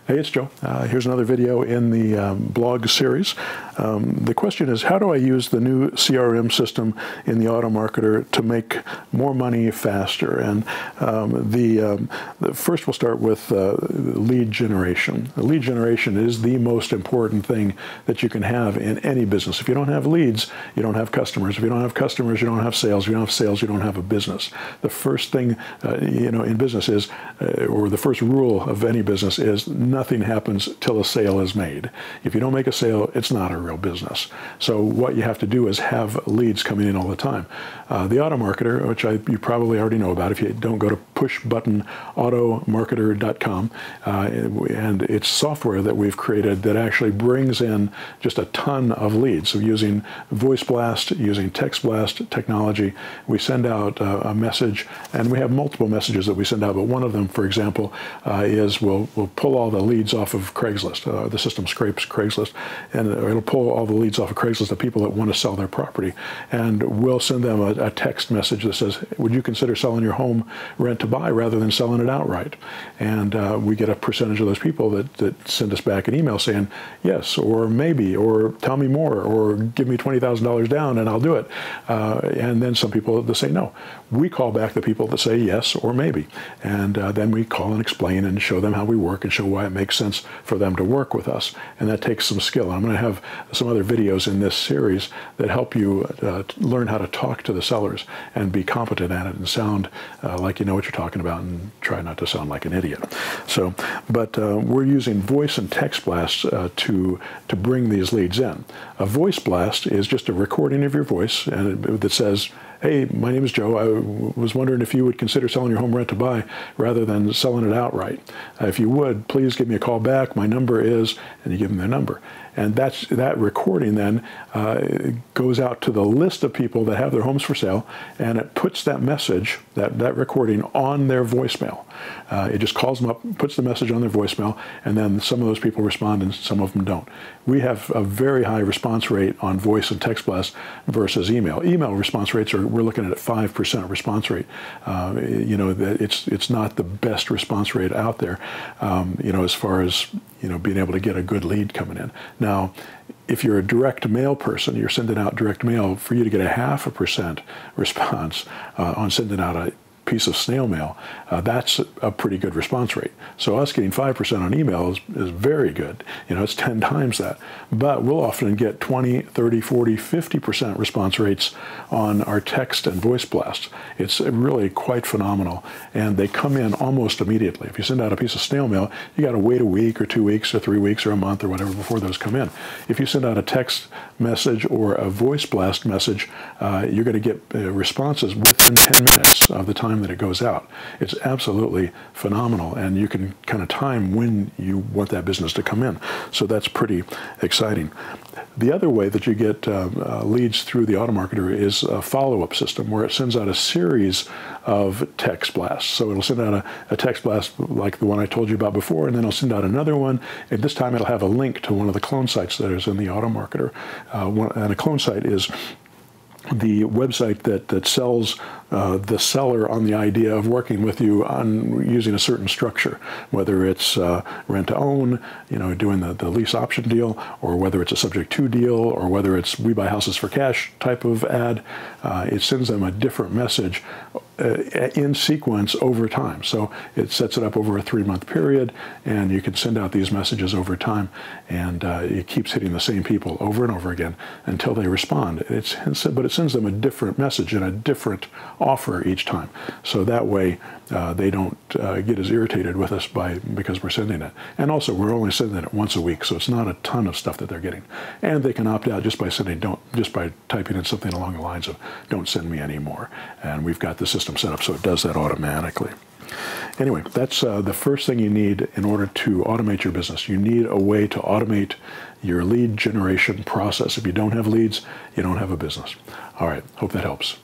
Hey, it's Joe. Here's another video in the blog series. The question is, how do I use the new CRM system in the auto marketer to make more money faster? And first we'll start with lead generation. Lead generation is the most important thing that you can have in any business. If you don't have leads, you don't have customers. If you don't have customers, you don't have sales. If you don't have sales, you don't have a business. The first thing in business is, or the first rule of any business is, nothing happens till a sale is made. If you don't make a sale, it's not a real business. So what you have to do is have leads coming in all the time. The auto marketer, which you probably already know about if you don't go to pushbuttonautomarketer.com, and it's software that we've created that actually brings in just a ton of leads. So using voice blast, using text blast technology, we send out a message, and we have multiple messages that we send out, but one of them, for example, is we'll pull all the leads off of Craigslist. The system scrapes Craigslist, and it'll pull all the leads off of Craigslist of people that want to sell their property. And we'll send them a text message that says, would you consider selling your home rent to buy rather than selling it outright? And we get a percentage of those people that send us back an email saying, yes, or maybe, or tell me more, or give me $20,000 down and I'll do it. And then some people that say no. We call back the people that say yes or maybe. And then we call and explain and show them how we work and show why it makes sense for them to work with us. And that takes some skill. I'm going to have some other videos in this series that help you learn how to talk to the sellers and be competent at it and sound like you know what you're talking about and try not to sound like an idiot. So, but we're using voice and text blasts to bring these leads in. A voice blast is just a recording of your voice and that says, hey, my name is Joe. I was wondering if you would consider selling your home rent to buy rather than selling it outright. If you would, please give me a call back. My number is, and you give them their number. And that recording then goes out to the list of people that have their homes for sale, and it puts that message, that recording, on their voicemail. It just calls them up, puts the message on their voicemail, and then some of those people respond and some of them don't. We have a very high response rate on voice and text blast versus email. Email response rates we're looking at 5% response rate. You know, it's not the best response rate out there, you know, as far as, you know, being able to get a good lead coming in. Now, if you're a direct mail person, you're sending out direct mail, for you to get a 0.5% response on sending out a piece of snail mail, that's a pretty good response rate. So us getting 5% on email is very good. You know, it's 10 times that. But we'll often get 20, 30, 40, 50% response rates on our text and voice blasts. It's really quite phenomenal. And they come in almost immediately. If you send out a piece of snail mail, you got to wait a week or 2 weeks or 3 weeks or a month or whatever before those come in. If you send out a text message or a voice blast message, you're going to get responses within 10 minutes of the time that it goes out. It's absolutely phenomenal, and you can kind of time when you want that business to come in. So that's pretty exciting. The other way that you get leads through the auto marketer is a follow-up system where it sends out a series of text blasts. So it'll send out a text blast like the one I told you about before, and then it'll send out another one, and this time it'll have a link to one of the clone sites that is in the auto marketer. And a clone site is the website that sells the seller on the idea of working with you on using a certain structure, whether it's rent to own, you know, doing the lease option deal, or whether it's a subject to deal, or whether it's we buy houses for cash type of ad. It sends them a different message in sequence over time. So it sets it up over a 3-month period, and you can send out these messages over time, and it keeps hitting the same people over and over again until they respond. But it sends them a different message and a different offer each time. So that way they don't get as irritated with us because we're sending it. And also we're only sending it once a week, so it's not a ton of stuff that they're getting. And they can opt out just by typing in something along the lines of "don't send me anymore." And we've got the system set up so it does that automatically. Anyway, that's the first thing you need in order to automate your business. You need a way to automate your lead generation process. If you don't have leads, you don't have a business. All right, hope that helps.